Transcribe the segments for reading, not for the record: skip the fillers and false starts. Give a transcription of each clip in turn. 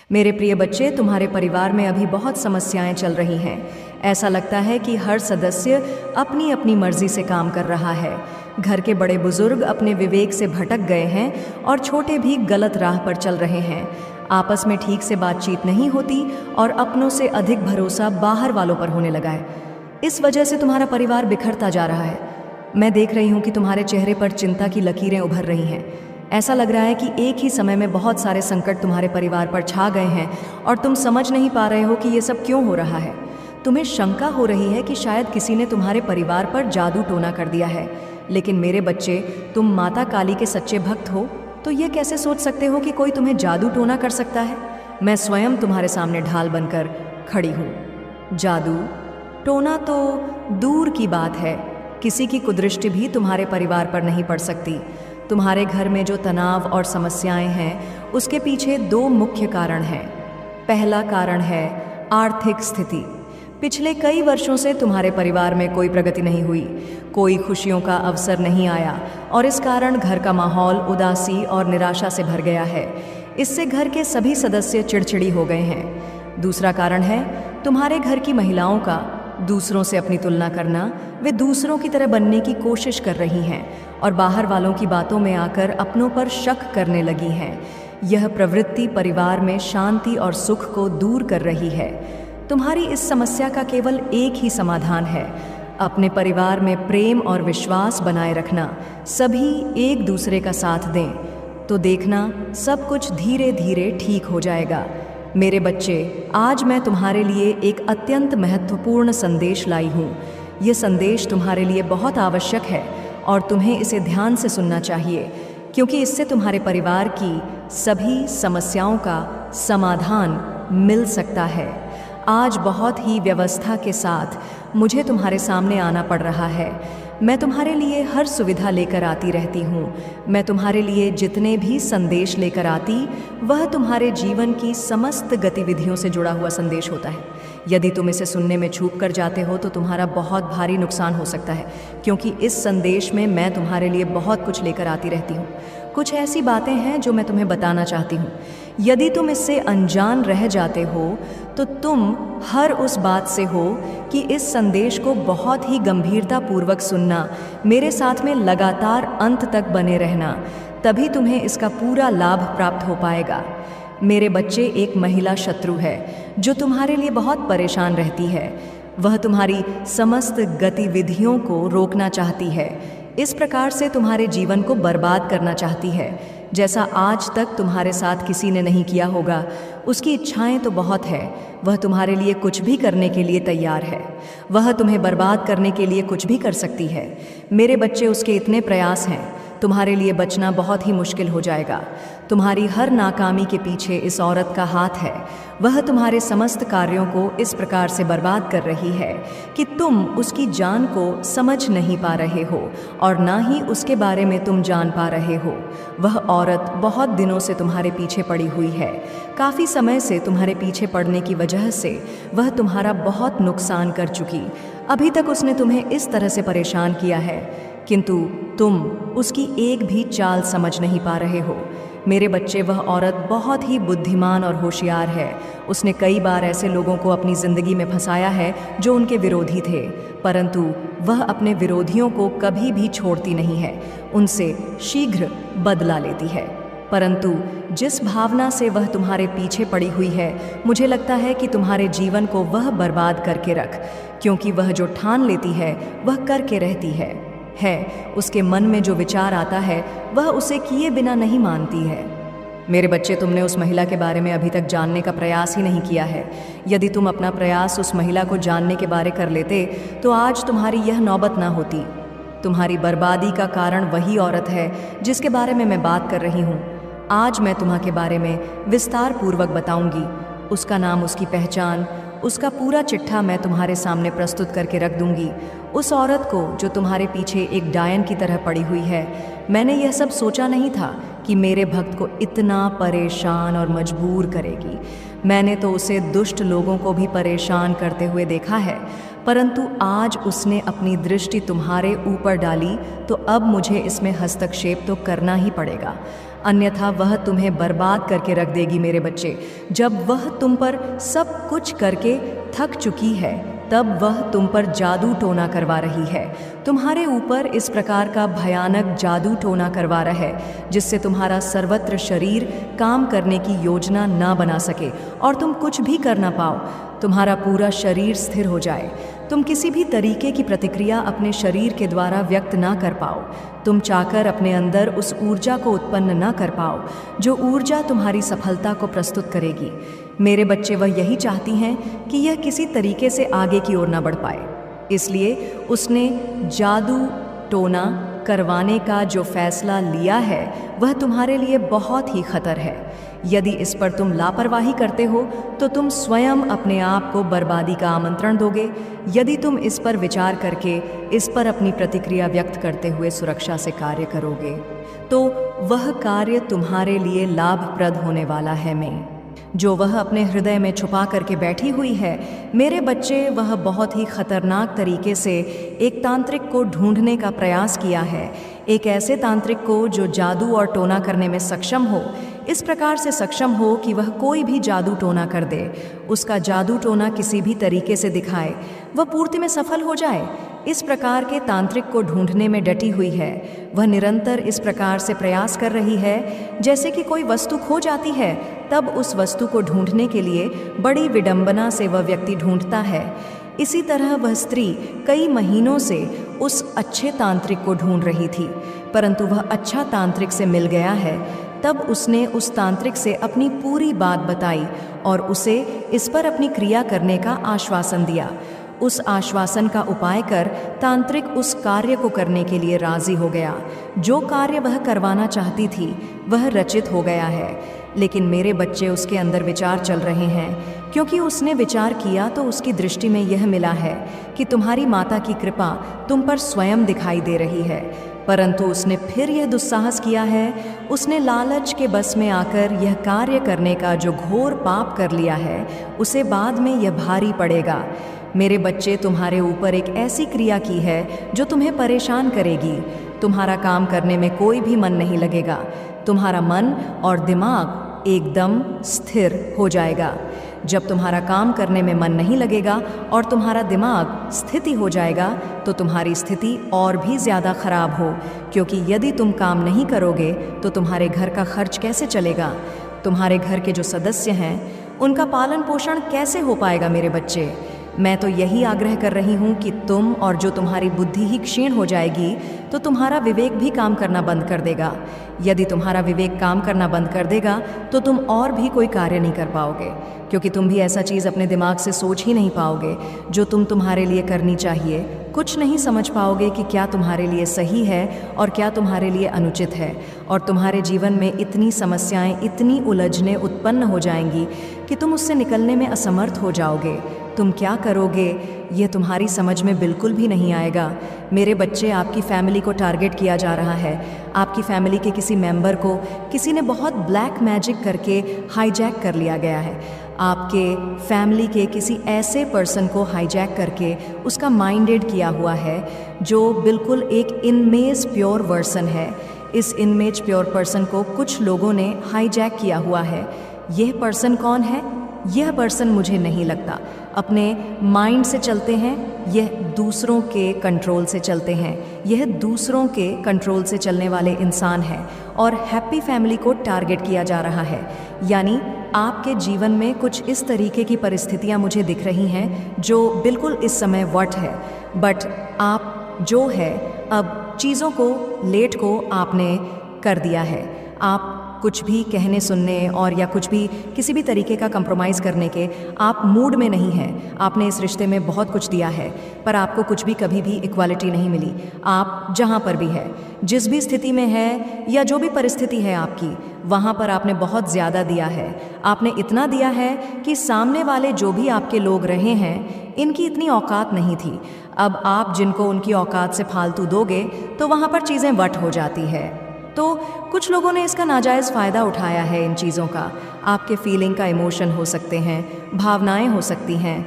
मेरे प्रिय बच्चे, तुम्हारे परिवार में अभी बहुत समस्याएं चल रही हैं। ऐसा लगता है कि हर सदस्य अपनी अपनी मर्जी से काम कर रहा है। घर के बड़े बुजुर्ग अपने विवेक से भटक गए हैं और छोटे भी गलत राह पर चल रहे हैं। आपस में ठीक से बातचीत नहीं होती और अपनों से अधिक भरोसा बाहर वालों पर होने लगा है। इस वजह से तुम्हारा परिवार बिखरता जा रहा है। मैं देख रही हूँ कि तुम्हारे चेहरे पर चिंता की लकीरें उभर रही हैं। ऐसा लग रहा है कि एक ही समय में बहुत सारे संकट तुम्हारे परिवार पर छा गए हैं और तुम समझ नहीं पा रहे हो कि ये सब क्यों हो रहा है। तुम्हें शंका हो रही है कि शायद किसी ने तुम्हारे परिवार पर जादू टोना कर दिया है। लेकिन मेरे बच्चे, तुम माता काली के सच्चे भक्त हो, तो ये कैसे सोच सकते हो कि कोई तुम्हें जादू टोना कर सकता है। मैं स्वयं तुम्हारे सामने ढाल बनकर खड़ी हूँ। जादू टोना तो दूर की बात है, किसी की कुदृष्टि भी तुम्हारे परिवार पर नहीं पड़ सकती। तुम्हारे घर में जो तनाव और समस्याएं हैं, उसके पीछे दो मुख्य कारण हैं। पहला कारण है आर्थिक स्थिति। पिछले कई वर्षों से तुम्हारे परिवार में कोई प्रगति नहीं हुई, कोई खुशियों का अवसर नहीं आया और इस कारण घर का माहौल उदासी और निराशा से भर गया है। इससे घर के सभी सदस्य चिड़चिड़ी हो गए हैं। दूसरा कारण है तुम्हारे घर की महिलाओं का दूसरों से अपनी तुलना करना। वे दूसरों की तरह बनने की कोशिश कर रही हैं और बाहर वालों की बातों में आकर अपनों पर शक करने लगी हैं। यह प्रवृत्ति परिवार में शांति और सुख को दूर कर रही है। तुम्हारी इस समस्या का केवल एक ही समाधान है, अपने परिवार में प्रेम और विश्वास बनाए रखना। सभी एक दूसरे का साथ दें तो देखना सब कुछ धीरे धीरे ठीक हो जाएगा। मेरे बच्चे, आज मैं तुम्हारे लिए एक अत्यंत महत्वपूर्ण संदेश लाई हूँ। ये संदेश तुम्हारे लिए बहुत आवश्यक है और तुम्हें इसे ध्यान से सुनना चाहिए, क्योंकि इससे तुम्हारे परिवार की सभी समस्याओं का समाधान मिल सकता है। आज बहुत ही व्यवस्था के साथ मुझे तुम्हारे सामने आना पड़ रहा है। मैं तुम्हारे लिए हर सुविधा लेकर आती रहती हूँ। मैं तुम्हारे लिए जितने भी संदेश लेकर आती, वह तुम्हारे जीवन की समस्त गतिविधियों से जुड़ा हुआ संदेश होता है। यदि तुम इसे सुनने में चूक कर जाते हो तो तुम्हारा बहुत भारी नुकसान हो सकता है, क्योंकि इस संदेश में मैं तुम्हारे लिए बहुत कुछ लेकर आती रहती हूँ। कुछ ऐसी बातें हैं जो मैं तुम्हें बताना चाहती हूँ। यदि तुम इससे अनजान रह जाते हो तो तुम हर उस बात से हो कि इस संदेश को बहुत ही गंभीरतापूर्वक सुनना, मेरे साथ में लगातार अंत तक बने रहना, तभी तुम्हें इसका पूरा लाभ प्राप्त हो पाएगा। मेरे बच्चे, एक महिला शत्रु है जो तुम्हारे लिए बहुत परेशान रहती है। वह तुम्हारी समस्त गतिविधियों को रोकना चाहती है, इस प्रकार से तुम्हारे जीवन को बर्बाद करना चाहती है, जैसा आज तक तुम्हारे साथ किसी ने नहीं किया होगा। उसकी इच्छाएं तो बहुत है, वह तुम्हारे लिए कुछ भी करने के लिए तैयार है। वह तुम्हें बर्बाद करने के लिए कुछ भी कर सकती है। मेरे बच्चे, उसके इतने प्रयास हैं, तुम्हारे लिए बचना बहुत ही मुश्किल हो जाएगा। तुम्हारी हर नाकामी के पीछे इस औरत का हाथ है। वह तुम्हारे समस्त कार्यों को इस प्रकार से बर्बाद कर रही है कि तुम उसकी जान को समझ नहीं पा रहे हो और ना ही उसके बारे में तुम जान पा रहे हो। वह औरत बहुत दिनों से तुम्हारे पीछे पड़ी हुई है। काफ़ी समय से तुम्हारे पीछे पड़ने की वजह से वह तुम्हारा बहुत नुकसान कर चुकी। अभी तक उसने तुम्हें इस तरह से परेशान किया है, किंतु तुम उसकी एक भी चाल समझ नहीं पा रहे हो। मेरे बच्चे, वह औरत बहुत ही बुद्धिमान और होशियार है। उसने कई बार ऐसे लोगों को अपनी ज़िंदगी में फंसाया है जो उनके विरोधी थे, परंतु वह अपने विरोधियों को कभी भी छोड़ती नहीं है, उनसे शीघ्र बदला लेती है। परंतु जिस भावना से वह तुम्हारे पीछे पड़ी हुई है, मुझे लगता है कि तुम्हारे जीवन को वह बर्बाद करके रख, क्योंकि वह जो ठान लेती है वह करके रहती है। उसके मन में जो विचार आता है वह उसे किए बिना नहीं मानती है। मेरे बच्चे, तुमने उस महिला के बारे में अभी तक जानने का प्रयास ही नहीं किया है। यदि तुम अपना प्रयास उस महिला को जानने के बारे कर लेते तो आज तुम्हारी यह नौबत ना होती। तुम्हारी बर्बादी का कारण वही औरत है जिसके बारे में मैं बात कर रही हूँ। आज मैं तुम्हारे बारे में विस्तार पूर्वक बताऊंगी। उसका नाम, उसकी पहचान, उसका पूरा चिट्ठा मैं तुम्हारे सामने प्रस्तुत करके रख दूंगी। उस औरत को जो तुम्हारे पीछे एक डायन की तरह पड़ी हुई है। मैंने यह सब सोचा नहीं था कि मेरे भक्त को इतना परेशान और मजबूर करेगी। मैंने तो उसे दुष्ट लोगों को भी परेशान करते हुए देखा है, परंतु आज उसने अपनी दृष्टि तुम्हारे ऊपर डाली, तो अब मुझे इसमें हस्तक्षेप तो करना ही पड़ेगा। अन्यथा वह तुम्हें बर्बाद करके रख देगी मेरे बच्चे। जब वह तुम पर सब कुछ करके थक चुकी है, तब वह तुम पर जादू टोना करवा रही है। तुम्हारे ऊपर इस प्रकार का भयानक जादू टोना करवा रहा है जिससे तुम्हारा सर्वत्र शरीर काम करने की योजना ना बना सके और तुम कुछ भी कर ना पाओ। तुम्हारा पूरा शरीर स्थिर हो जाए, तुम किसी भी तरीके की प्रतिक्रिया अपने शरीर के द्वारा व्यक्त ना कर पाओ, तुम चाहकर अपने अंदर उस ऊर्जा को उत्पन्न ना कर पाओ जो ऊर्जा तुम्हारी सफलता को प्रस्तुत करेगी। मेरे बच्चे, वह यही चाहती हैं कि यह किसी तरीके से आगे की ओर ना बढ़ पाए, इसलिए उसने जादू टोना करवाने का जो फैसला लिया है वह तुम्हारे लिए बहुत ही खतर है। यदि इस पर तुम लापरवाही करते हो तो तुम स्वयं अपने आप को बर्बादी का आमंत्रण दोगे। यदि तुम इस पर विचार करके इस पर अपनी प्रतिक्रिया व्यक्त करते हुए सुरक्षा से कार्य करोगे तो वह कार्य तुम्हारे लिए लाभप्रद होने वाला है। जो वह अपने हृदय में छुपा करके बैठी हुई है मेरे बच्चे, वह बहुत ही खतरनाक तरीके से एक तांत्रिक को ढूंढने का प्रयास किया है, एक ऐसे तांत्रिक को जो जादू और टोना करने में सक्षम हो, इस प्रकार से सक्षम हो कि वह कोई भी जादू टोना कर दे, उसका जादू टोना किसी भी तरीके से दिखाए, वह पूर्ति में सफल हो जाए। इस प्रकार के तांत्रिक को ढूंढने में डटी हुई है। वह निरंतर इस प्रकार से प्रयास कर रही है जैसे कि कोई वस्तु खो जाती है तब उस वस्तु को ढूंढने के लिए बड़ी विडंबना से वह व्यक्ति ढूंढता है। इसी तरह वह स्त्री कई महीनों से उस अच्छे तांत्रिक को ढूंढ रही थी, परंतु वह अच्छा तांत्रिक से मिल गया है। तब उसने उस तांत्रिक से अपनी पूरी बात बताई और उसे इस पर अपनी क्रिया करने का आश्वासन दिया। उस आश्वासन का उपाय कर तांत्रिक उस कार्य को करने के लिए राजी हो गया। जो कार्य वह करवाना चाहती थी वह रचित हो गया है। लेकिन मेरे बच्चे, उसके अंदर विचार चल रहे हैं, क्योंकि उसने विचार किया तो उसकी दृष्टि में यह मिला है कि तुम्हारी माता की कृपा तुम पर स्वयं दिखाई दे रही है। परंतु उसने फिर यह दुस्साहस किया है, उसने लालच के बस में आकर यह कार्य करने का जो घोर पाप कर लिया है उसे बाद में यह भारी पड़ेगा। मेरे बच्चे, तुम्हारे ऊपर एक ऐसी क्रिया की है जो तुम्हें परेशान करेगी। तुम्हारा काम करने में कोई भी मन नहीं लगेगा, तुम्हारा मन और दिमाग एकदम स्थिर हो जाएगा। जब तुम्हारा काम करने में मन नहीं लगेगा और तुम्हारा दिमाग स्थिति हो जाएगा तो तुम्हारी स्थिति और भी ज़्यादा खराब हो, क्योंकि यदि तुम काम नहीं करोगे तो तुम्हारे घर का खर्च कैसे चलेगा, तुम्हारे घर के जो सदस्य हैं उनका पालन पोषण कैसे हो पाएगा। मेरे बच्चे, मैं तो यही आग्रह कर रही हूँ कि तुम और जो तुम्हारी बुद्धि ही क्षीण हो जाएगी तो तुम्हारा विवेक भी काम करना बंद कर देगा। यदि तुम्हारा विवेक काम करना बंद कर देगा तो तुम और भी कोई कार्य नहीं कर पाओगे, क्योंकि तुम भी ऐसा चीज़ अपने दिमाग से सोच ही नहीं पाओगे जो तुम्हारे लिए करनी चाहिए। कुछ नहीं समझ पाओगे कि क्या तुम्हारे लिए सही है और क्या तुम्हारे लिए अनुचित है, और तुम्हारे जीवन में इतनी समस्याएं, इतनी उलझनें उत्पन्न हो जाएंगी कि तुम उससे निकलने में असमर्थ हो जाओगे। तुम क्या करोगे ये तुम्हारी समझ में बिल्कुल भी नहीं आएगा। मेरे बच्चे, आपकी फैमिली को टारगेट किया जा रहा है। आपकी फैमिली के किसी मेंबर को किसी ने बहुत ब्लैक मैजिक करके हाईजैक कर लिया गया है। आपके फैमिली के किसी ऐसे पर्सन को हाईजैक करके उसका माइंडेड किया हुआ है जो बिल्कुल एक इनमेज प्योर वर्सन है। इस इनमेज प्योर पर्सन को कुछ लोगों ने हाईजैक किया हुआ है। यह पर्सन कौन है? यह पर्सन मुझे नहीं लगता अपने माइंड से चलते हैं, यह दूसरों के कंट्रोल से चलते हैं, यह दूसरों के कंट्रोल से चलने वाले इंसान हैं और हैप्पी फैमिली को टारगेट किया जा रहा है। यानी आपके जीवन में कुछ इस तरीके की परिस्थितियां मुझे दिख रही हैं जो बिल्कुल इस समय वट है, बट आप जो है अब चीज़ों को लेट को आपने कर दिया है। आप कुछ भी कहने सुनने और या कुछ भी किसी भी तरीके का कंप्रोमाइज़ करने के आप मूड में नहीं हैं। आपने इस रिश्ते में बहुत कुछ दिया है पर आपको कुछ भी कभी भी इक्वालिटी नहीं मिली। आप जहाँ पर भी है, जिस भी स्थिति में है या जो भी परिस्थिति है आपकी, वहाँ पर आपने बहुत ज़्यादा दिया है। आपने इतना दिया है कि सामने वाले जो भी आपके लोग रहे हैं इनकी इतनी औकात नहीं थी। अब आप जिनको उनकी औकात से फालतू दोगे तो वहाँ पर चीज़ें वट हो जाती है। तो कुछ लोगों ने इसका नाजायज़ फ़ायदा उठाया है इन चीज़ों का। आपके फीलिंग का इमोशन हो सकते हैं, भावनाएं हो सकती हैं।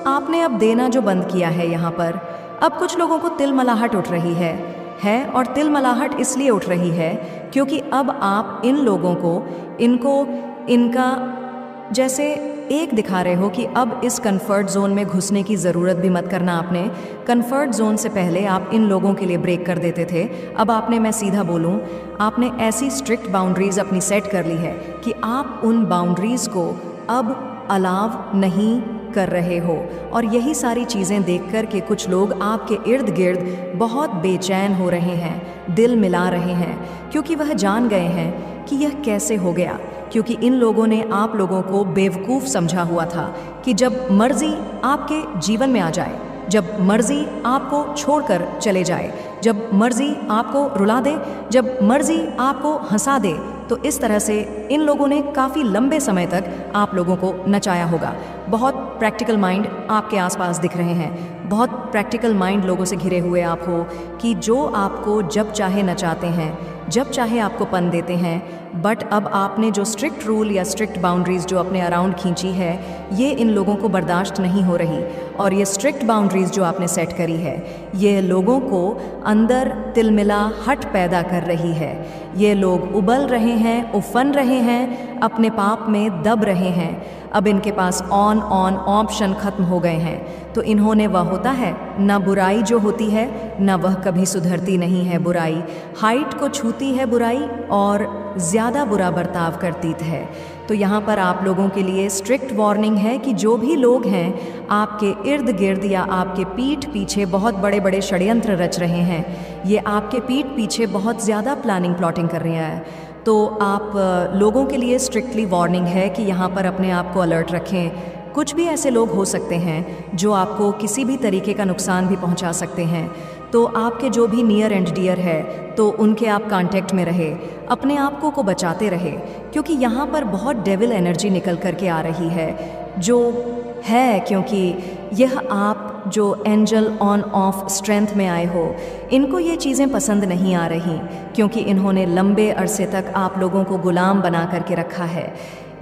आपने अब देना जो बंद किया है यहाँ पर, अब कुछ लोगों को तिलमलाहट उठ रही है। है और तिलमलाहट इसलिए उठ रही है क्योंकि अब आप इन लोगों को इनका जैसे एक दिखा रहे हो कि अब इस कंफर्ट जोन में घुसने की ज़रूरत भी मत करना। आपने कंफर्ट जोन से पहले आप इन लोगों के लिए ब्रेक कर देते थे। अब आपने, मैं सीधा बोलूं, आपने ऐसी स्ट्रिक्ट बाउंड्रीज अपनी सेट कर ली है कि आप उन बाउंड्रीज को अब अलाव नहीं कर रहे हो। और यही सारी चीज़ें देख कर के कुछ लोग आपके इर्द गिर्द बहुत बेचैन हो रहे हैं, दिल मिला रहे हैं, क्योंकि वह जान गए हैं कि यह कैसे हो गया। क्योंकि इन लोगों ने आप लोगों को बेवकूफ़ समझा हुआ था कि जब मर्जी आपके जीवन में आ जाए, जब मर्जी आपको छोड़कर चले जाए, जब मर्जी आपको रुला दे, जब मर्जी आपको हंसा दे, तो इस तरह से इन लोगों ने काफ़ी लंबे समय तक आप लोगों को नचाया होगा। बहुत प्रैक्टिकल माइंड आपके आसपास दिख रहे हैं, बहुत प्रैक्टिकल माइंड लोगों से घिरे हुए आप हो कि जो आपको जब चाहे नचाते हैं, जब चाहे आपको पन देते हैं। बट अब आपने जो स्ट्रिक्ट रूल या स्ट्रिक्ट बाउंड्रीज़ जो अपने अराउंड खींची है, ये इन लोगों को बर्दाश्त नहीं हो रही। और ये स्ट्रिक्ट बाउंड्रीज़ जो आपने सेट करी है, ये लोगों को अंदर तिलमिला हट पैदा कर रही है। ये लोग उबल रहे हैं, उफन रहे हैं, अपने पाप में दब रहे हैं। अब इनके पास ऑन ऑप्शन ख़त्म हो गए हैं। तो इन्होंने, वह होता है ना, बुराई जो होती है ना, वह कभी सुधरती नहीं है। बुराई हाइट को छूती है, बुराई और ज़्यादा बुरा बर्ताव करती है। तो यहाँ पर आप लोगों के लिए स्ट्रिक्ट वार्निंग है कि जो भी लोग हैं आपके इर्द गिर्द या आपके पीठ पीछे बहुत बड़े बड़े षड्यंत्र रच रहे हैं, ये आपके पीठ पीछे बहुत ज़्यादा प्लानिंग प्लॉटिंग कर रहे हैं। तो आप लोगों के लिए स्ट्रिक्टली वार्निंग है कि यहाँ पर अपने आप को अलर्ट रखें। कुछ भी ऐसे लोग हो सकते हैं जो आपको किसी भी तरीके का नुकसान भी पहुँचा सकते हैं। तो आपके जो भी नियर एंड डियर है, तो उनके आप कांटेक्ट में रहे, अपने आप को बचाते रहे, क्योंकि यहाँ पर बहुत डेविल एनर्जी निकल कर के आ रही है जो है, क्योंकि यह आप जो एंजल ऑन ऑफ स्ट्रेंथ में आए हो, इनको ये चीज़ें पसंद नहीं आ रही, क्योंकि इन्होंने लंबे अरसे तक आप लोगों को गुलाम बना करके रखा है।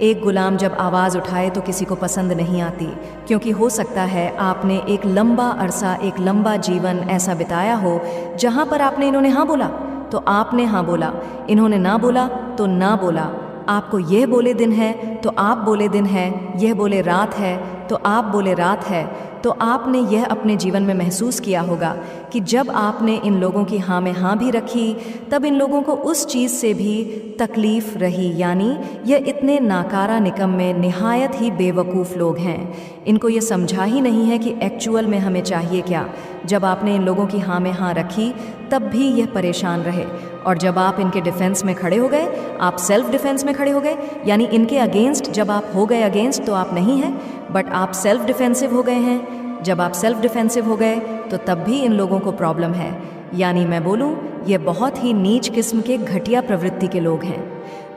एक गुलाम जब आवाज़ उठाए तो किसी को पसंद नहीं आती, क्योंकि हो सकता है आपने एक लंबा अरसा, एक लंबा जीवन ऐसा बिताया हो जहाँ पर आपने, इन्होंने हाँ बोला तो आपने हाँ बोला, इन्होंने ना बोला तो ना बोला। आपको यह बोले दिन है तो आप बोले दिन है, यह बोले रात है तो आप बोले रात है। तो आपने यह अपने जीवन में महसूस किया होगा कि जब आपने इन लोगों की हाँ में हाँ भी रखी, तब इन लोगों को उस चीज़ से भी तकलीफ़ रही। यानी यह इतने नाकारा निकम्मे, निहायत ही बेवकूफ़ लोग हैं। इनको ये समझा ही नहीं है कि एक्चुअल में हमें चाहिए क्या। जब आपने इन लोगों की हाँ में हाँ रखी, तब भी यह परेशान रहे। और जब आप इनके डिफेंस में खड़े हो गए, आप सेल्फ डिफेंस में खड़े हो गए, यानी इनके अगेंस्ट जब आप हो गए अगेंस्ट, तो आप नहीं हैं, बट आप सेल्फ डिफेंसिव हो गए हैं। जब आप सेल्फ डिफेंसिव हो गए तो तब भी इन लोगों को प्रॉब्लम है। यानी मैं बोलूँ, ये बहुत ही नीच किस्म के घटिया प्रवृत्ति के लोग हैं।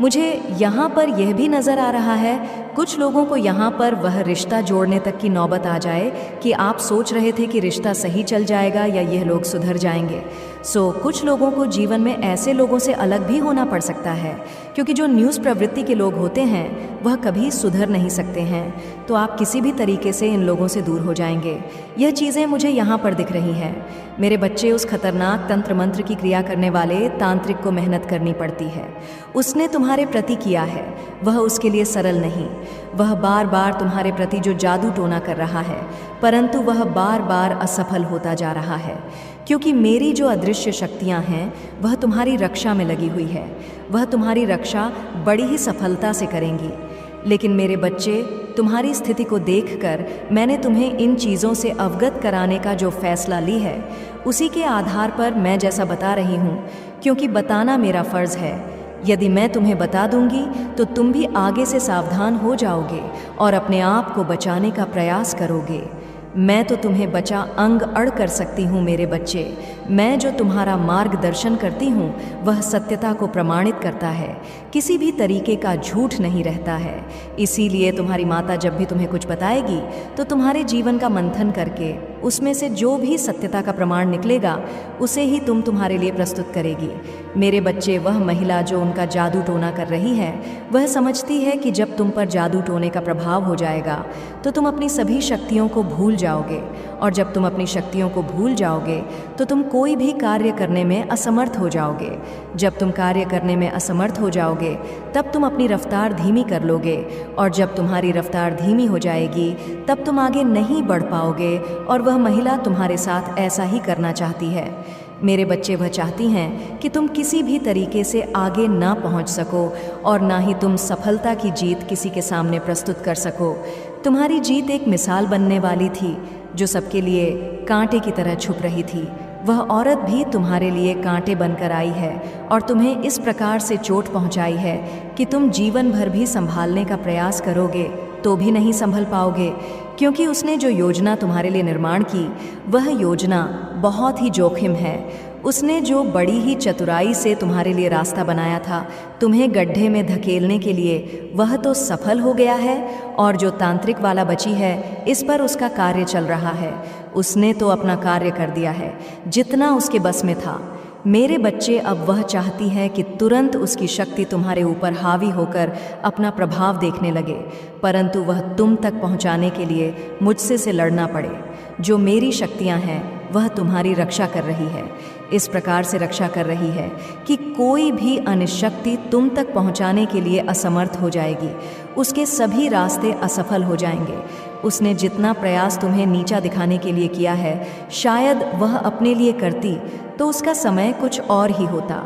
मुझे यहाँ पर यह भी नज़र आ रहा है, कुछ लोगों को यहाँ पर वह रिश्ता जोड़ने तक की नौबत आ जाए कि आप सोच रहे थे कि रिश्ता सही चल जाएगा या यह लोग सुधर जाएंगे। कुछ लोगों को जीवन में ऐसे लोगों से अलग भी होना पड़ सकता है, क्योंकि जो न्यूज़ प्रवृत्ति के लोग होते हैं वह कभी सुधर नहीं सकते हैं। तो आप किसी भी तरीके से इन लोगों से दूर हो जाएंगे। यह चीज़ें मुझे यहाँ पर दिख रही हैं। मेरे बच्चे, उस खतरनाक तंत्र मंत्र की क्रिया करने वाले तांत्रिक को मेहनत करनी पड़ती है। उसने तुम्हारे प्रति किया है, वह उसके लिए सरल नहीं। वह बार बार तुम्हारे प्रति जो जादू टोना कर रहा है, परंतु वह बार बार असफल होता जा रहा है, क्योंकि मेरी जो अदृश्य शक्तियाँ हैं वह तुम्हारी रक्षा में लगी हुई है। वह तुम्हारी रक्षा बड़ी ही सफलता से करेंगी। लेकिन मेरे बच्चे, तुम्हारी स्थिति को देखकर मैंने तुम्हें इन चीज़ों से अवगत कराने का जो फैसला ली है, उसी के आधार पर मैं जैसा बता रही हूँ, क्योंकि बताना मेरा फ़र्ज़ है। यदि मैं तुम्हें बता दूंगी तो तुम भी आगे से सावधान हो जाओगे और अपने आप को बचाने का प्रयास करोगे। मैं तो तुम्हें बचा अंग अड़ कर सकती हूँ मेरे बच्चे। मैं जो तुम्हारा मार्गदर्शन करती हूँ वह सत्यता को प्रमाणित करता है, किसी भी तरीके का झूठ नहीं रहता है। इसीलिए तुम्हारी माता जब भी तुम्हें कुछ बताएगी तो तुम्हारे जीवन का मंथन करके उसमें से जो भी सत्यता का प्रमाण निकलेगा उसे ही तुम तुम्हारे लिए प्रस्तुत करेगी। मेरे बच्चे, वह महिला जो उनका जादू टोना कर रही है, वह समझती है कि जब तुम पर जादू टोने का प्रभाव हो जाएगा तो तुम अपनी सभी शक्तियों को भूल जाओगे, और जब तुम अपनी शक्तियों को भूल जाओगे तो तुम कोई भी कार्य करने में असमर्थ हो जाओगे। जब तुम कार्य करने में असमर्थ हो जाओगे तब तुम अपनी रफ्तार धीमी कर लोगे, और जब तुम्हारी रफ्तार धीमी हो जाएगी तब तुम आगे नहीं बढ़ पाओगे, और वह महिला तुम्हारे साथ ऐसा ही करना चाहती है। मेरे बच्चे, वह चाहती हैं कि तुम किसी भी तरीके से आगे ना पहुंच सको और ना ही तुम सफलता की जीत किसी के सामने प्रस्तुत कर सको। तुम्हारी जीत एक मिसाल बनने वाली थी जो सबके लिए कांटे की तरह छुप रही थी। वह औरत भी तुम्हारे लिए कांटे बनकर आई है और तुम्हें इस प्रकार से चोट पहुंचाई है कि तुम जीवन भर भी संभालने का प्रयास करोगे तो भी नहीं संभल पाओगे, क्योंकि उसने जो योजना तुम्हारे लिए निर्माण की वह योजना बहुत ही जोखिम है। उसने जो बड़ी ही चतुराई से तुम्हारे लिए रास्ता बनाया था तुम्हें गड्ढे में धकेलने के लिए, वह तो सफल हो गया है, और जो तांत्रिक वाला बची है इस पर उसका कार्य चल रहा है। उसने तो अपना कार्य कर दिया है जितना उसके बस में था। मेरे बच्चे, अब वह चाहती है कि तुरंत उसकी शक्ति तुम्हारे ऊपर हावी होकर अपना प्रभाव देखने लगे, परंतु वह तुम तक पहुंचाने के लिए मुझसे से लड़ना पड़े। जो मेरी शक्तियां हैं वह तुम्हारी रक्षा कर रही है, इस प्रकार से रक्षा कर रही है कि कोई भी अन्य शक्ति तुम तक पहुंचाने के लिए असमर्थ हो जाएगी। उसके सभी रास्ते असफल हो जाएंगे। उसने जितना प्रयास तुम्हें नीचा दिखाने के लिए किया है, शायद वह अपने लिए करती तो उसका समय कुछ और ही होता।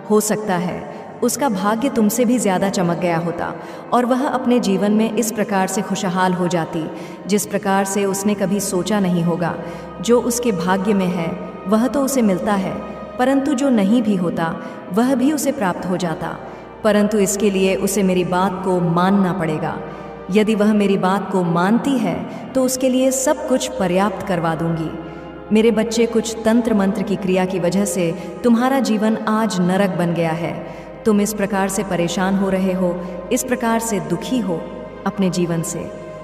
हो सकता है उसका भाग्य तुमसे भी ज़्यादा चमक गया होता और वह अपने जीवन में इस प्रकार से खुशहाल हो जाती जिस प्रकार से उसने कभी सोचा नहीं होगा। जो उसके भाग्य में है वह तो उसे मिलता है, परंतु जो नहीं भी होता वह भी उसे प्राप्त हो जाता। परंतु इसके लिए उसे मेरी बात को मानना पड़ेगा। यदि वह मेरी बात को मानती है तो उसके लिए सब कुछ पर्याप्त करवा दूंगी। मेरे बच्चे, कुछ तंत्र मंत्र की क्रिया की वजह से तुम्हारा जीवन आज नरक बन गया है। तुम इस प्रकार से परेशान हो रहे हो, इस प्रकार से दुखी हो अपने जीवन से।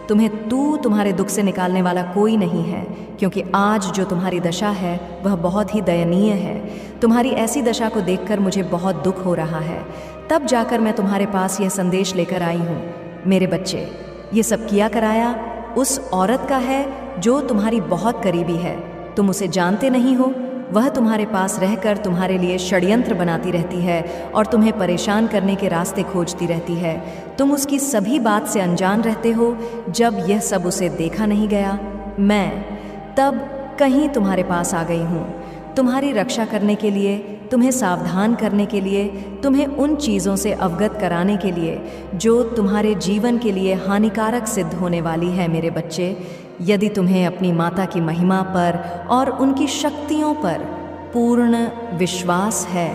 तुम्हारे दुख से निकालने वाला कोई नहीं है, क्योंकि आज जो तुम्हारी दशा है वह बहुत ही दयनीय है। तुम्हारी ऐसी दशा को देखकर मुझे बहुत दुख हो रहा है, तब जाकर मैं तुम्हारे पास यह संदेश लेकर आई हूँ। मेरे बच्चे, ये सब किया कराया उस औरत का है जो तुम्हारी बहुत करीबी है। तुम उसे जानते नहीं हो। वह तुम्हारे पास रहकर तुम्हारे लिए षड्यंत्र बनाती रहती है और तुम्हें परेशान करने के रास्ते खोजती रहती है। तुम उसकी सभी बात से अनजान रहते हो। जब यह सब उसे देखा नहीं गया, मैं तब कहीं तुम्हारे पास आ गई हूँ, तुम्हारी रक्षा करने के लिए, तुम्हें सावधान करने के लिए, तुम्हें उन चीज़ों से अवगत कराने के लिए जो तुम्हारे जीवन के लिए हानिकारक सिद्ध होने वाली है। मेरे बच्चे, यदि तुम्हें अपनी माता की महिमा पर और उनकी शक्तियों पर पूर्ण विश्वास है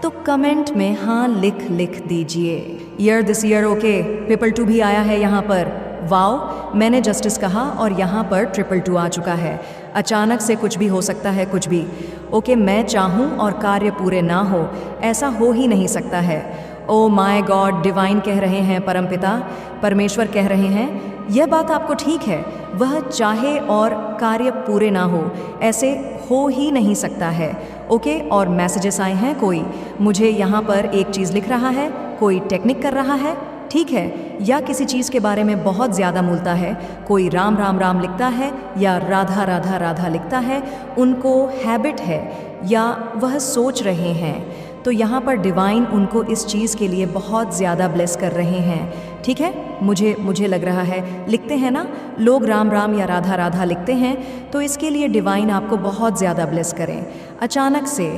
तो कमेंट में हाँ लिख दीजिए। Year this year okay. People 2 भी आया है यहाँ पर। वाओ, मैंने जस्टिस कहा और यहाँ पर 222 आ चुका है। अचानक से कुछ भी हो सकता है, कुछ भी। ओके, मैं चाहूँ और कार्य पूरे ना हो, ऐसा हो ही नहीं सकता है। ओ माय गॉड, डिवाइन कह रहे हैं, परमपिता परमेश्वर कह रहे हैं, यह बात आपको ठीक है। वह चाहे और कार्य पूरे ना हो, ऐसे हो ही नहीं सकता है। ओके, और मैसेजेस आए हैं। कोई मुझे यहाँ पर एक चीज़ लिख रहा है, कोई टेक्निक कर रहा है, ठीक है, या किसी चीज़ के बारे में बहुत ज़्यादा मूलता है। कोई राम राम राम लिखता है या राधा राधा राधा लिखता है। उनको हैबिट है या वह सोच रहे हैं, तो यहाँ पर डिवाइन उनको इस चीज़ के लिए बहुत ज़्यादा ब्लेस कर रहे हैं। ठीक है, मुझे लग रहा है, लिखते हैं ना लोग राम राम या राधा राधा लिखते हैं, तो इसके लिए डिवाइन आपको बहुत ज़्यादा ब्लेस करें। अचानक से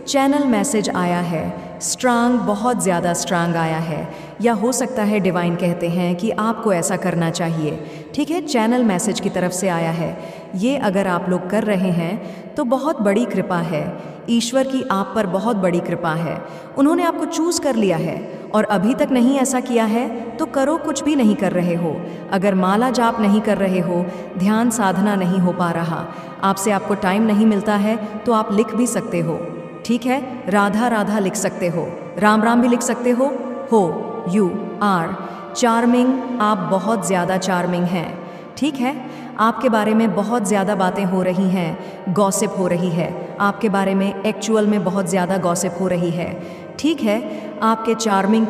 चैनल मैसेज आया है, स्ट्रांग, बहुत ज़्यादा स्ट्रांग आया है, या हो सकता है डिवाइन कहते हैं कि आपको ऐसा करना चाहिए। ठीक है, चैनल मैसेज की तरफ से आया है। ये अगर आप लोग कर रहे हैं तो बहुत बड़ी कृपा है, ईश्वर की आप पर बहुत बड़ी कृपा है। उन्होंने आपको चूज़ कर लिया है और अभी तक नहीं ऐसा किया है तो करो, कुछ भी नहीं कर रहे हो। अगर माला जाप नहीं कर रहे हो, ध्यान साधना नहीं हो पा रहा, आपको टाइम नहीं मिलता है, तो आप लिख भी सकते हो। ठीक है, राधा राधा लिख सकते हो, राम राम भी लिख सकते हो। यू आर चार्मिंग, आप बहुत ज़्यादा चार्मिंग हैं। ठीक है, आपके बारे में बहुत ज़्यादा बातें हो रही हैं, गॉसिप हो रही है, आपके बारे में एक्चुअल में बहुत ज़्यादा गॉसिप हो रही है। ठीक है, आपके चार्मिंग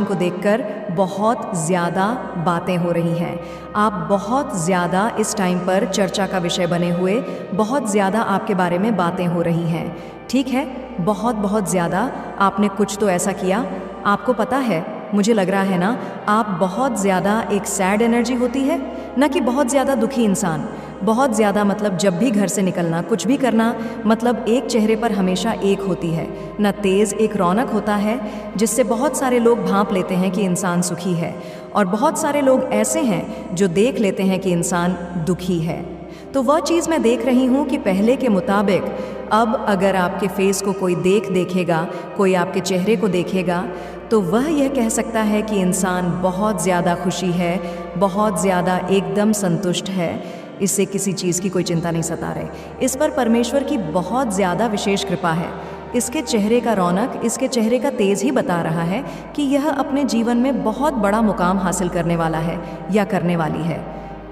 को देखकर बहुत ज़्यादा बातें हो रही हैं। आप बहुत ज़्यादा इस टाइम पर चर्चा का विषय बने हुए, बहुत ज़्यादा आपके बारे में बातें हो रही हैं। ठीक है, बहुत ज़्यादा आपने कुछ तो ऐसा किया, आपको पता है, मुझे लग रहा है ना, आप बहुत ज़्यादा एक सैड एनर्जी होती है ना, कि बहुत ज़्यादा दुखी इंसान। बहुत ज़्यादा मतलब जब भी घर से निकलना, कुछ भी करना, मतलब एक चेहरे पर हमेशा एक होती है ना, तेज़ एक रौनक होता है जिससे बहुत सारे लोग भांप लेते हैं कि इंसान सुखी है, और बहुत सारे लोग ऐसे हैं जो देख लेते हैं कि इंसान दुखी है। तो वह चीज़ मैं देख रही हूँ कि पहले के मुताबिक अब अगर आपके फेस को कोई देखेगा, कोई आपके चेहरे को देखेगा, तो वह यह कह सकता है कि इंसान बहुत ज़्यादा खुशी है, बहुत ज़्यादा एकदम संतुष्ट है, इससे किसी चीज़ की कोई चिंता नहीं सता रहे। इस पर परमेश्वर की बहुत ज़्यादा विशेष कृपा है। इसके चेहरे का रौनक, इसके चेहरे का तेज़ ही बता रहा है कि यह अपने जीवन में बहुत बड़ा मुकाम हासिल करने वाला है या करने वाली है।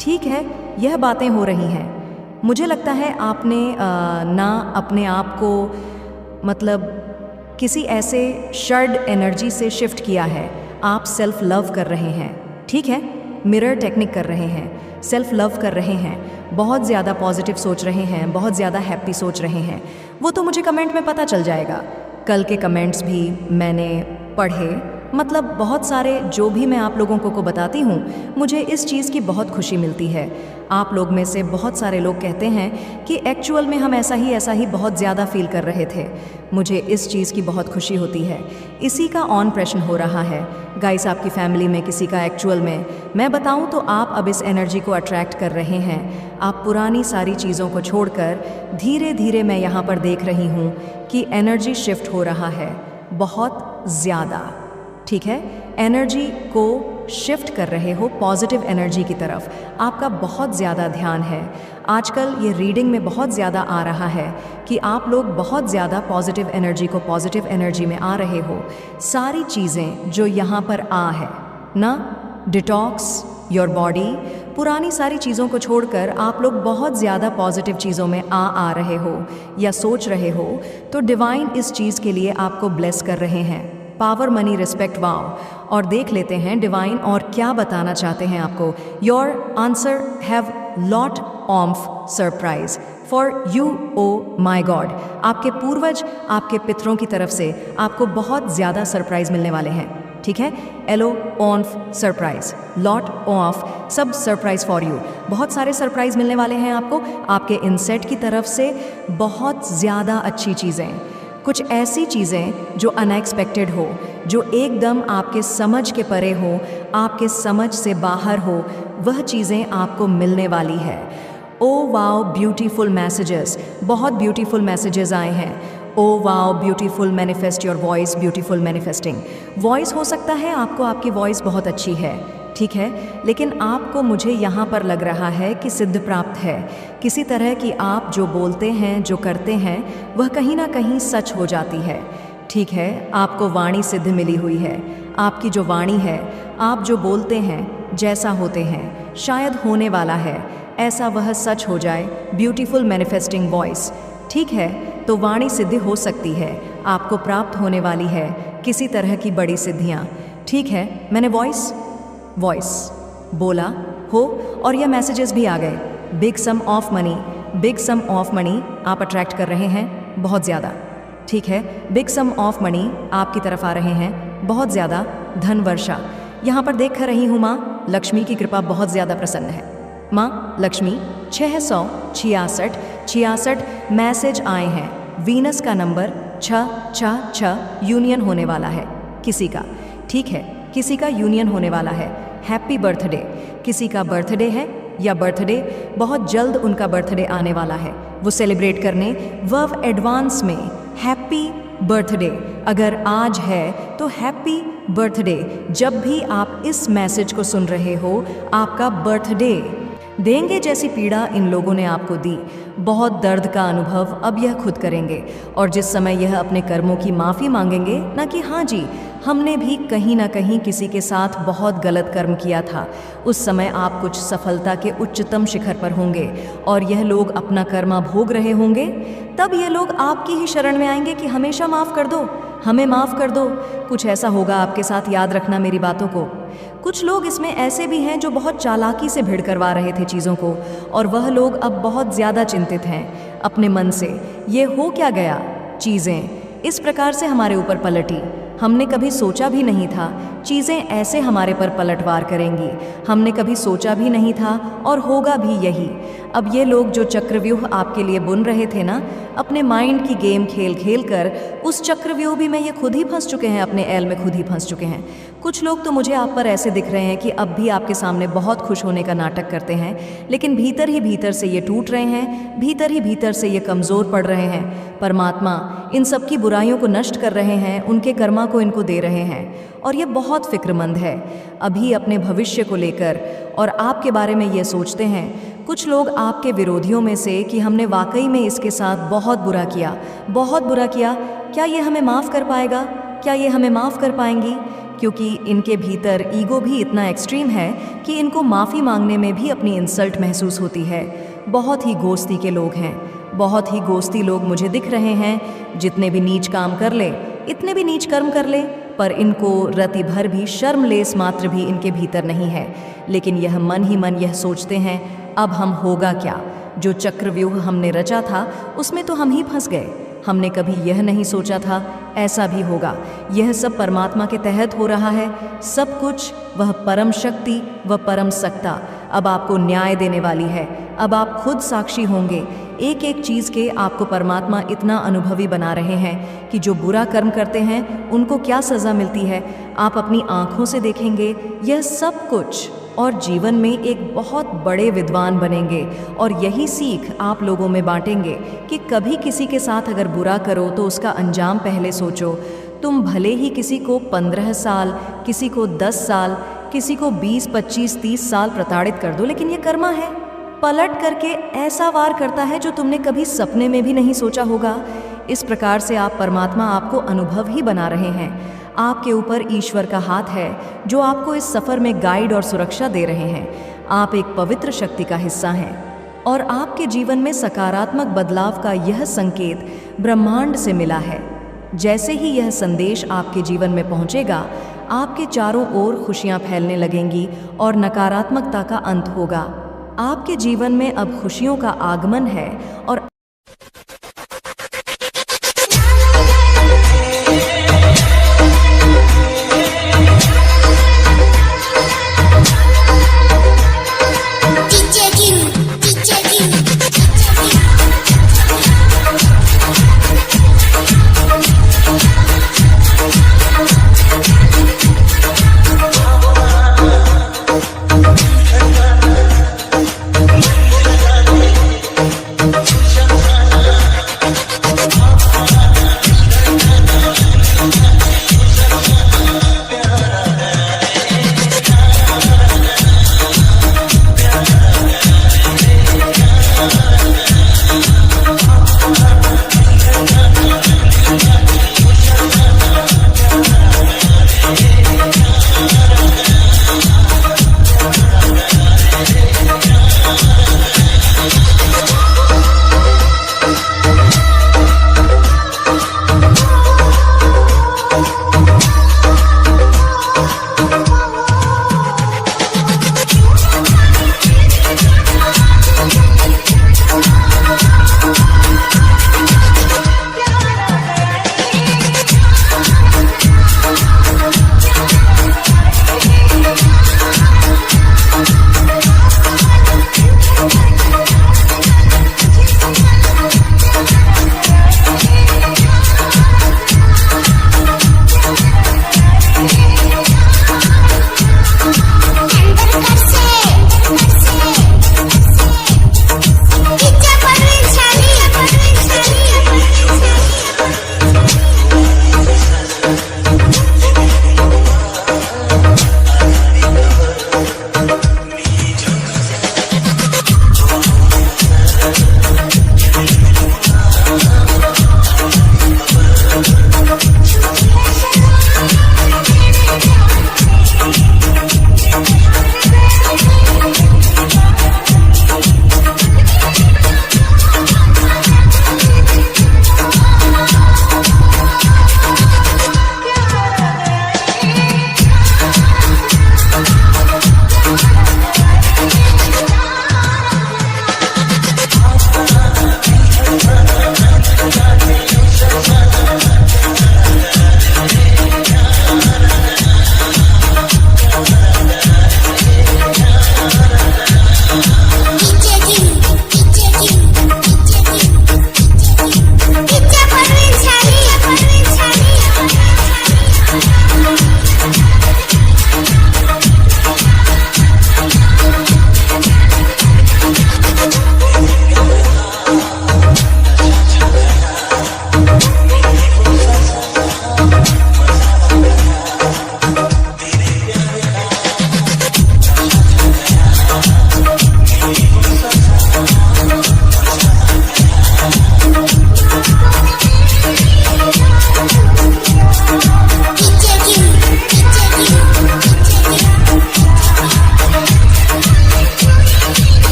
ठीक है, यह बातें हो रही हैं। मुझे लगता है आपने ना अपने आप को मतलब किसी ऐसे शर्ड एनर्जी से शिफ्ट किया है। आप सेल्फ लव कर रहे हैं। ठीक है, मिरर टेक्निक कर रहे हैं, सेल्फ लव कर रहे हैं, बहुत ज़्यादा पॉजिटिव सोच रहे हैं, बहुत ज़्यादा हैप्पी सोच रहे हैं। वो तो मुझे कमेंट में पता चल जाएगा। कल के कमेंट्स भी मैंने पढ़े, मतलब बहुत सारे जो भी मैं आप लोगों को बताती हूँ, मुझे इस चीज़ की बहुत खुशी मिलती है। आप लोग में से बहुत सारे लोग कहते हैं कि एक्चुअल में हम ऐसा ही बहुत ज़्यादा फील कर रहे थे। मुझे इस चीज़ की बहुत खुशी होती है। इसी का ऑन प्रश्न हो रहा है गाइस, आपकी फैमिली में किसी का एक्चुअल में मैं बताऊं तो आप अब इस एनर्जी को अट्रैक्ट कर रहे हैं। आप पुरानी सारी चीज़ों को छोड़कर धीरे धीरे मैं यहाँ पर देख रही हूँ कि एनर्जी शिफ्ट हो रहा है बहुत ज़्यादा। ठीक है, एनर्जी को शिफ्ट कर रहे हो पॉजिटिव एनर्जी की तरफ। आपका बहुत ज़्यादा ध्यान है। आजकल ये रीडिंग में बहुत ज़्यादा आ रहा है कि आप लोग बहुत ज़्यादा पॉजिटिव एनर्जी में आ रहे हो। सारी चीज़ें जो यहाँ पर है ना, डिटॉक्स योर बॉडी, पुरानी सारी चीज़ों को छोड़कर आप लोग बहुत ज़्यादा पॉजिटिव चीज़ों में आ रहे हो या सोच रहे हो, तो डिवाइन इस चीज़ के लिए आपको ब्लेस कर रहे हैं। पावर, मनी, रिस्पेक्ट, वाव। और देख लेते हैं डिवाइन और क्या बताना चाहते हैं आपको। Your answer have lot of surprise for you oh my God. आपके पूर्वज, आपके पितरों की तरफ से आपको बहुत ज़्यादा सरप्राइज मिलने वाले हैं। ठीक है, a lot of surprise, lot of, सब सरप्राइज फॉर यू। बहुत सारे सरप्राइज मिलने वाले हैं आपको, आपके इनसेट की तरफ से बहुत ज़्यादा अच्छी चीज़ें, कुछ ऐसी चीज़ें जो अनएक्सपेक्टेड हो, जो एकदम आपके समझ के परे हो, आपके समझ से बाहर हो, वह चीज़ें आपको मिलने वाली है। ओ वाओ ब्यूटीफुल मैसेजेस, बहुत ब्यूटीफुल मैसेजेस आए हैं। Oh wow beautiful, manifest your voice, beautiful manifesting. Voice हो सकता है आपको, आपकी वॉइस बहुत अच्छी है, ठीक है, लेकिन आपको, मुझे यहाँ पर लग रहा है कि सिद्ध प्राप्त है। किसी तरह की आप जो बोलते हैं, जो करते हैं, वह कहीं ना कहीं सच हो जाती है। ठीक है, आपको वाणी सिद्ध मिली हुई है। आपकी जो वाणी है, आप जो बोलते हैं, जैसा होते हैं, शायद होने वाला है, ऐसा वह सच हो जाए। ब्यूटीफुल मैनिफेस्टिंग वॉइस, ठीक है, तो वाणी सिद्धि हो सकती है, आपको प्राप्त होने वाली है किसी तरह की बड़ी सिद्धियाँ। ठीक है, मैंने वॉइस बोला हो और यह मैसेजेस भी आ गए। बिग सम ऑफ मनी आप अट्रैक्ट कर रहे हैं बहुत ज़्यादा। ठीक है, बिग सम ऑफ मनी आपकी तरफ आ रहे हैं बहुत ज़्यादा। धन वर्षा, यहाँ पर देख कर रही हूँ माँ लक्ष्मी की कृपा बहुत ज़्यादा प्रसन्न है। माँ लक्ष्मी 666 मैसेज आए हैं। वीनस का नंबर 666 यूनियन होने वाला है किसी का। ठीक है, किसी का यूनियन होने वाला है। हैप्पी बर्थडे, किसी का बर्थडे है या बर्थडे बहुत जल्द उनका बर्थडे आने वाला है, वो सेलिब्रेट करने वह एडवांस में हैप्पी बर्थडे। अगर आज है तो हैप्पी बर्थडे। जब भी आप इस मैसेज को सुन रहे हो, आपका बर्थडे देंगे जैसी पीड़ा इन लोगों ने आपको दी, बहुत दर्द का अनुभव अब यह खुद करेंगे। और जिस समय यह अपने कर्मों की माफ़ी मांगेंगे, ना कि हाँ जी हमने भी कहीं ना कहीं किसी के साथ बहुत गलत कर्म किया था। उस समय आप कुछ सफलता के उच्चतम शिखर पर होंगे और यह लोग अपना कर्मा भोग रहे होंगे। तब ये लोग आपकी ही शरण में आएंगे कि हमेशा माफ़ कर दो, हमें माफ़ कर दो। कुछ ऐसा होगा आपके साथ, याद रखना मेरी बातों को। कुछ लोग इसमें ऐसे भी हैं जो बहुत चालाकी से भिड़ करवा रहे थे चीज़ों को, और वह लोग अब बहुत ज़्यादा चिंतित हैं अपने मन से। ये हो क्या गया, चीज़ें इस प्रकार से हमारे ऊपर पलटी। हमने कभी सोचा भी नहीं था चीज़ें ऐसे हमारे पर पलटवार करेंगी। हमने कभी सोचा भी नहीं था और होगा भी यही। अब ये लोग जो चक्रव्यूह आपके लिए बुन रहे थे ना, अपने माइंड की गेम खेल खेल कर उस चक्रव्यूह भी में ये खुद ही फंस चुके हैं, अपने एल में खुद ही फंस चुके हैं। कुछ लोग तो मुझे आप पर ऐसे दिख रहे हैं कि अब भी आपके सामने बहुत खुश होने का नाटक करते हैं, लेकिन भीतर ही भीतर से ये टूट रहे हैं, भीतर ही भीतर से ये कमज़ोर पड़ रहे हैं। परमात्मा इन सब की बुराइयों को नष्ट कर रहे हैं, उनके कर्मा को इनको दे रहे हैं, और ये बहुत फिक्रमंद है अभी अपने भविष्य को लेकर, और आपके बारे में ये सोचते हैं कुछ लोग आपके विरोधियों में से कि हमने वाकई में इसके साथ बहुत बुरा किया, बहुत बुरा किया। क्या ये हमें माफ़ कर पाएगा? क्या ये हमें माफ़ कर पाएंगी? क्योंकि इनके भीतर ईगो भी इतना एक्सट्रीम है कि इनको माफ़ी मांगने में भी अपनी इंसल्ट महसूस होती है। बहुत ही गोस्ती के लोग हैं, बहुत ही गोस्ती लोग मुझे दिख रहे हैं। जितने भी नीच काम कर ले, इतने भी नीच कर्म कर ले, पर इनको रति भर भी शर्मलेस मात्र भी इनके भीतर नहीं है। लेकिन यह मन ही मन यह सोचते हैं, अब हम होगा क्या? जो चक्रव्यूह हमने रचा था उसमें तो हम ही फंस गए। हमने कभी यह नहीं सोचा था ऐसा भी होगा। यह सब परमात्मा के तहत हो रहा है, सब कुछ। वह परम शक्ति व परम सत्ता अब आपको न्याय देने वाली है। अब आप खुद साक्षी होंगे, एक एक चीज़ के आपको परमात्मा इतना अनुभवी बना रहे हैं कि जो बुरा कर्म करते हैं उनको क्या सज़ा मिलती है, आप अपनी आँखों से देखेंगे यह सब कुछ, और जीवन में एक बहुत बड़े विद्वान बनेंगे। और यही सीख आप लोगों में बांटेंगे कि कभी किसी के साथ अगर बुरा करो तो उसका अंजाम पहले सोचो। तुम भले ही किसी को 15 साल, किसी को 10 साल, किसी को 20, 25, 30 साल प्रताड़ित कर दो, लेकिन ये कर्मा है, पलट करके ऐसा वार करता है जो तुमने कभी सपने में भी नहीं सोचा होगा। इस प्रकार से आप परमात्मा आपको अनुभव ही बना रहे हैं। आपके ऊपर ईश्वर का हाथ है जो आपको इस सफ़र में गाइड और सुरक्षा दे रहे हैं। आप एक पवित्र शक्ति का हिस्सा हैं, और आपके जीवन में सकारात्मक बदलाव का यह संकेत ब्रह्मांड से मिला है। जैसे ही यह संदेश आपके जीवन में पहुंचेगा, आपके चारों ओर खुशियां फैलने लगेंगी और नकारात्मकता का अंत होगा। आपके जीवन में अब खुशियों का आगमन है, और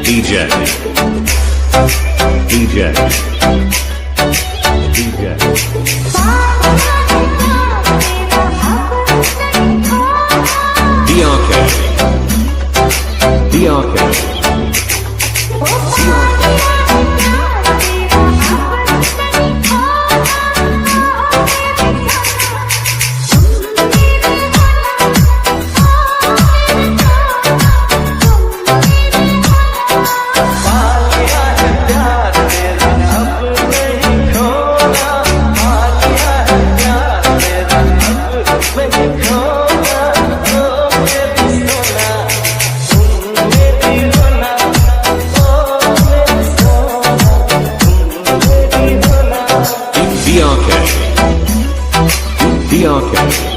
DJ DRK DRK